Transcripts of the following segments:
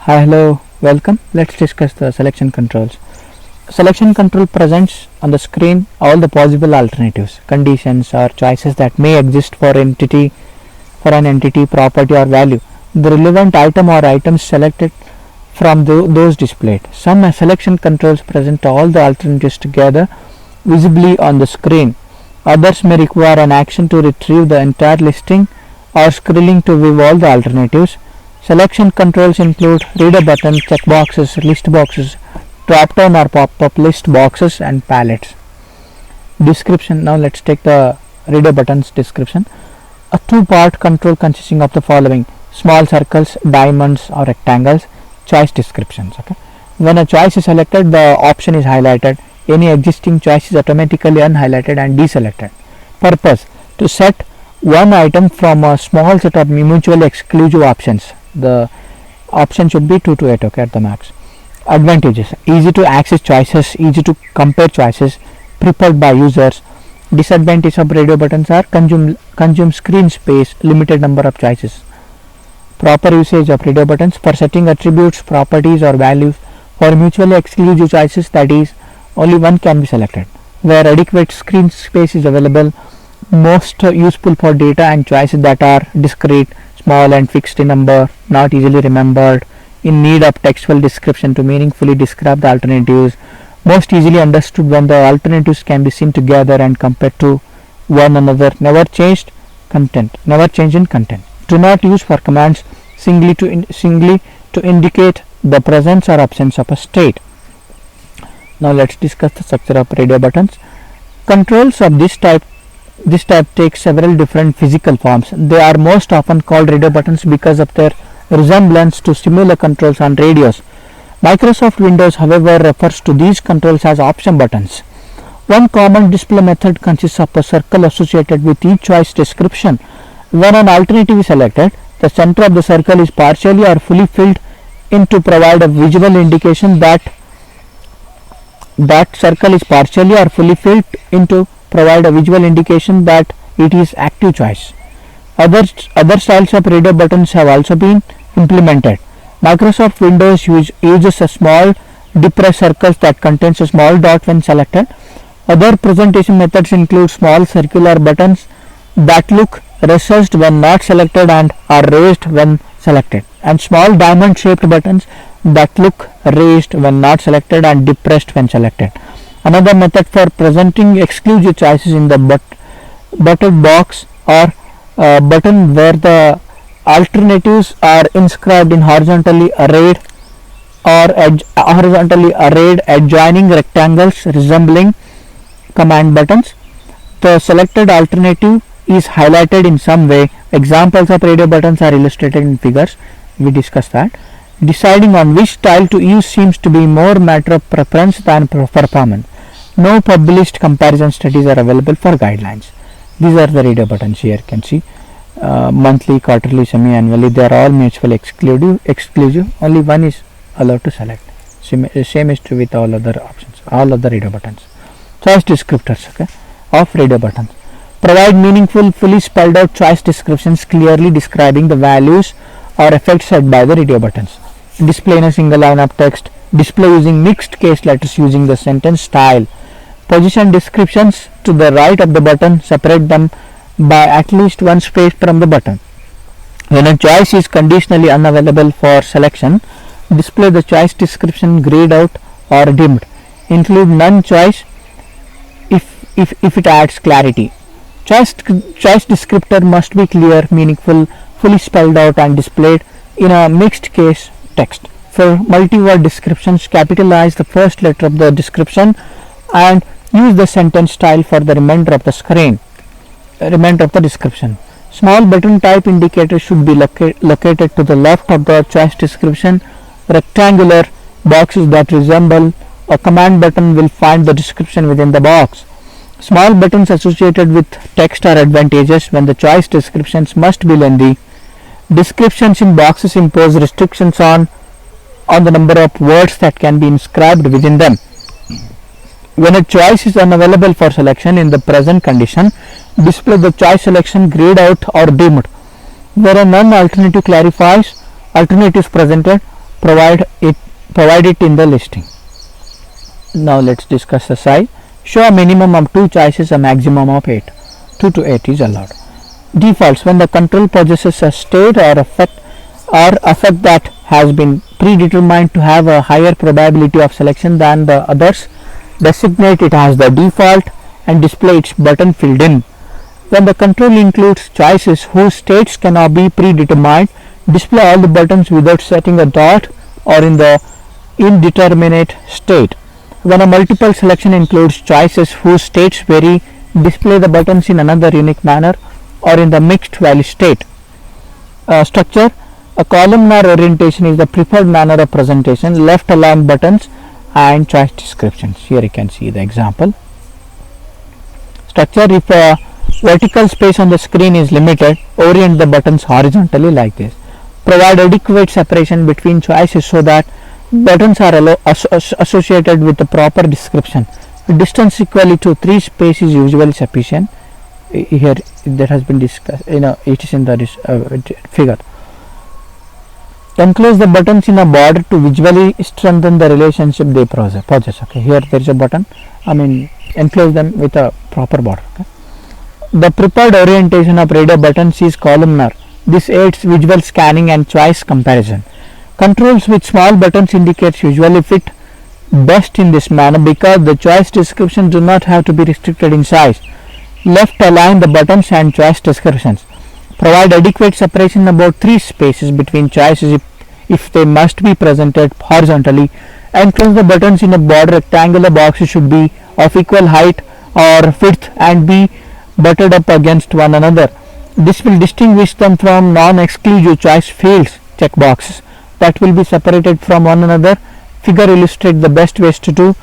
Hi, hello, welcome. Let's discuss the selection controls. Selection control presents on the screen all the possible alternatives, conditions or choices that may exist for an entity, property or value. The relevant item or items selected from those displayed. Some selection controls present all the alternatives together visibly on the screen. Others may require an action to retrieve the entire listing or scrolling to view all the alternatives. Selection controls include reader button, checkboxes, list boxes, drop-down or pop-up list boxes and palettes. Description. Now let's take the reader buttons description. A two-part control consisting of the following: small circles, diamonds or rectangles. Choice descriptions. Okay. When a choice is selected, the option is highlighted. Any existing choice is automatically unhighlighted and deselected. Purpose: to set one item from a small set of mutually exclusive options. The option should be 2 to 8, okay, at the max. Advantages: easy to access choices, easy to compare choices, preferred by users. Disadvantages of radio buttons are consume screen space, limited number of choices. Proper usage of radio buttons: for setting attributes, properties or values for mutually exclusive choices, that is, only one can be selected. Where adequate screen space is available, most useful for data and choices that are discrete, small and fixed in number, not easily remembered, in need of textual description to meaningfully describe the alternatives, most easily understood when the alternatives can be seen together and compared to one another, never changed in content. Do not use for commands singly to indicate the presence or absence of a state. Now let's discuss the structure of radio buttons. Controls of this type take several different physical forms. They are most often called radio buttons because of their resemblance to similar controls on radios. Microsoft Windows, however, refers to these controls as option buttons. One common display method consists of a circle associated with each choice description. When an alternative is selected, the center of the circle is partially or fully filled in to provide a visual indication that circle is partially or fully filled in to provide a visual indication that it is active choice. Other styles of radio buttons have also been implemented. Microsoft Windows uses a small depressed circles that contains a small dot when selected. Other presentation methods include small circular buttons that look recessed when not selected and are raised when selected, and small diamond shaped buttons that look raised when not selected and depressed when selected. Another method for presenting exclusive choices in the button box or button where the alternatives are inscribed in horizontally arrayed adjoining rectangles resembling command buttons. The selected alternative is highlighted in some way. Examples of radio buttons are illustrated in figures. We discussed that. Deciding on which style to use seems to be more matter of preference than performance. No published comparison studies are available for guidelines. These are the radio buttons here. You can see monthly, quarterly, semi-annually. They are all mutually exclusive. Only one is allowed to select. Same is true with all other options, all other radio buttons. Choice descriptors, okay, of radio buttons. Provide meaningful, fully spelled out choice descriptions clearly describing the values or effects set by the radio buttons. Display in a single line of text. Display using mixed case letters using the sentence style. Position descriptions to the right of the button. Separate them by at least one space from the button. When a choice is conditionally unavailable for selection, display the choice description grayed out or dimmed. Include none choice if it adds clarity. Choice descriptor must be clear, meaningful, fully spelled out and displayed in a mixed case text. For multi-word descriptions, capitalize the first letter of the description and use the sentence style for the remainder of the description. Small button type indicators should be located to the left of the choice description. Rectangular boxes that resemble a command button will find the description within the box. Small buttons associated with text are advantageous when the choice descriptions must be lengthy. Descriptions in boxes impose restrictions on the number of words that can be inscribed within them. When a choice is unavailable for selection in the present condition, display the choice selection grayed out or dimmed. Where a none alternative clarifies alternatives presented, provide it in the listing. Now let's discuss the size. Show a minimum of 2 choices, a maximum of 8. 2 to 8 is allowed. Defaults: when the control possesses a state or effect that has been predetermined to have a higher probability of selection than the others, designate it as the default and display its button filled in. When the control includes choices whose states cannot be predetermined, display all the buttons without setting a dot or in the indeterminate state. When a multiple selection includes choices whose states vary, display the buttons in another unique manner or in the mixed value state. Structure: a columnar orientation is the preferred manner of presentation. Left align buttons and choice descriptions. Here you can see the example. Structure: if a vertical space on the screen is limited, orient the buttons horizontally like this. Provide adequate separation between choices so that buttons are associated with the proper description. Distance equally to 3 space is usually sufficient. Here that has been discussed, it is in the figure. Enclose the buttons in a border to visually strengthen the relationship they possess. Okay, here there is a button, enclose them with a proper border. Okay. The prepared orientation of radio buttons is columnar. This aids visual scanning and choice comparison. Controls with small buttons indicates usually fit best in this manner because the choice descriptions do not have to be restricted in size. Left align the buttons and choice descriptions. Provide adequate separation about 3 spaces between choices if they must be presented horizontally. Enclose the buttons in a border. Rectangular boxes should be of equal height or width and be butted up against one another. This will distinguish them from non-exclusive choice fields checkboxes that will be separated from one another. Figure illustrate the best ways to do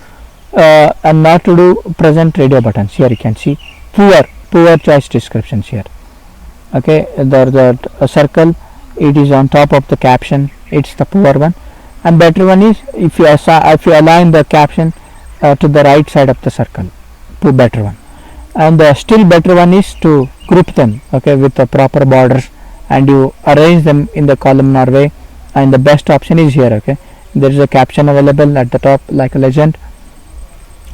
and not to do present radio buttons. Here you can see poor choice descriptions here. Okay, the circle, it is on top of the caption, it's the poor one, and better one is if you align the caption to the right side of the circle, better one, and the still better one is to group them, okay, with the proper borders and you arrange them in the columnar way, and the best option is here. Okay, there is a caption available at the top like a legend.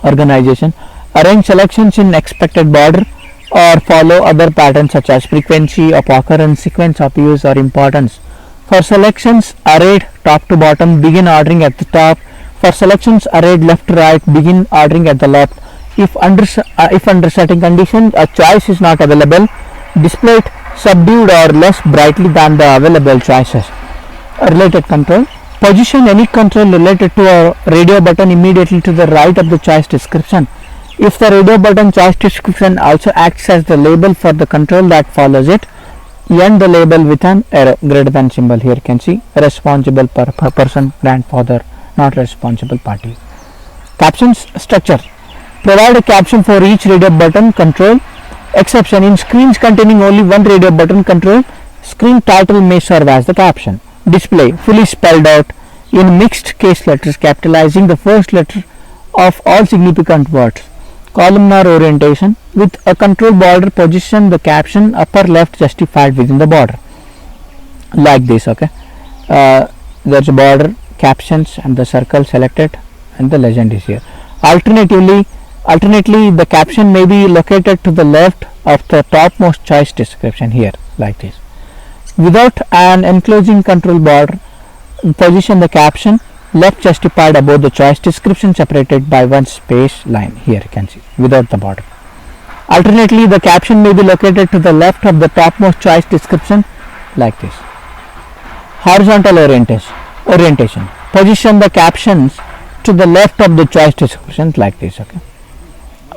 Organization: arrange selections in expected border or follow other patterns such as frequency of occurrence, sequence of use, or importance. For selections arrayed top to bottom, begin ordering at the top. For selections arrayed left to right, begin ordering at the left. If under certain conditions a choice is not available, display it subdued or less brightly than the available choices. Related control: position any control related to a radio button immediately to the right of the choice description. If the radio button choice description also acts as the label for the control that follows it, end the label with an arrow greater than symbol. Here you can see responsible person, grandfather, not responsible party. Captions. Structure: provide a caption for each radio button control. Exception: in screens containing only one radio button control, screen title may serve as the caption. Display fully spelled out in mixed case letters, capitalizing the first letter of all significant words. Columnar orientation: with a control border, position the caption upper left justified within the border like this. Okay, there's a border, captions, and the circle selected, and the legend is here. Alternately, the caption may be located to the left of the topmost choice description here like this. Without an enclosing control border, position the caption left justified above the choice description, separated by one space line. Here you can see without the border. Alternately, the caption may be located to the left of the topmost choice description like this. Horizontal orientation: position the captions to the left of the choice description like this. Okay.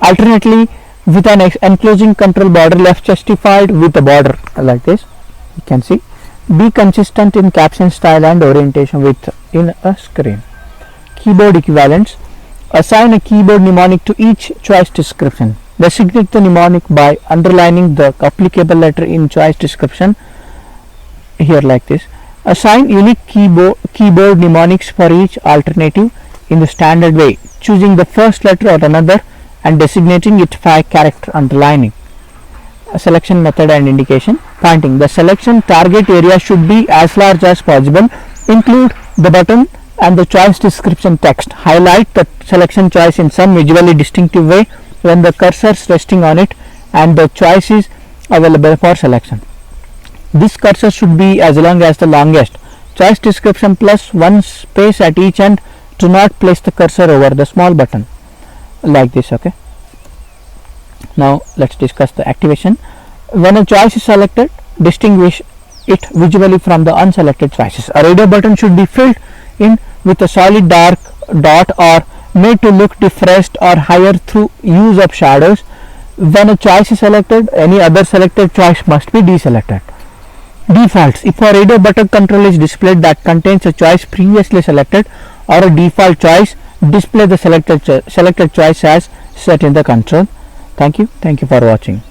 Alternately, with an enclosing control border, left justified with a border like this. You can see. Be consistent in caption style and orientation within a screen. Keyboard equivalents: assign a keyboard mnemonic to each choice description. Designate the mnemonic by underlining the applicable letter in choice description here like this. Assign unique keyboard mnemonics for each alternative in the standard way, choosing the first letter or another and designating it by character underlining. Selection method and indication: pointing. The selection target area should be as large as possible Include the button and the choice description text. Highlight the selection choice in some visually distinctive way when the cursor is resting on it and the choice is available for selection. This cursor should be as long as the longest. Choice description plus one space at each end. Do not place the cursor over the small button like this. Okay. Now let's discuss the activation. When a choice is selected, distinguish it visually from the unselected choices. A radio button should be filled in with a solid dark dot or made to look depressed or higher through use of shadows. When a choice is selected, any other selected choice must be deselected. Defaults. If a radio button control is displayed that contains a choice previously selected or a default choice, display the selected choice as set in the control. Thank you for watching.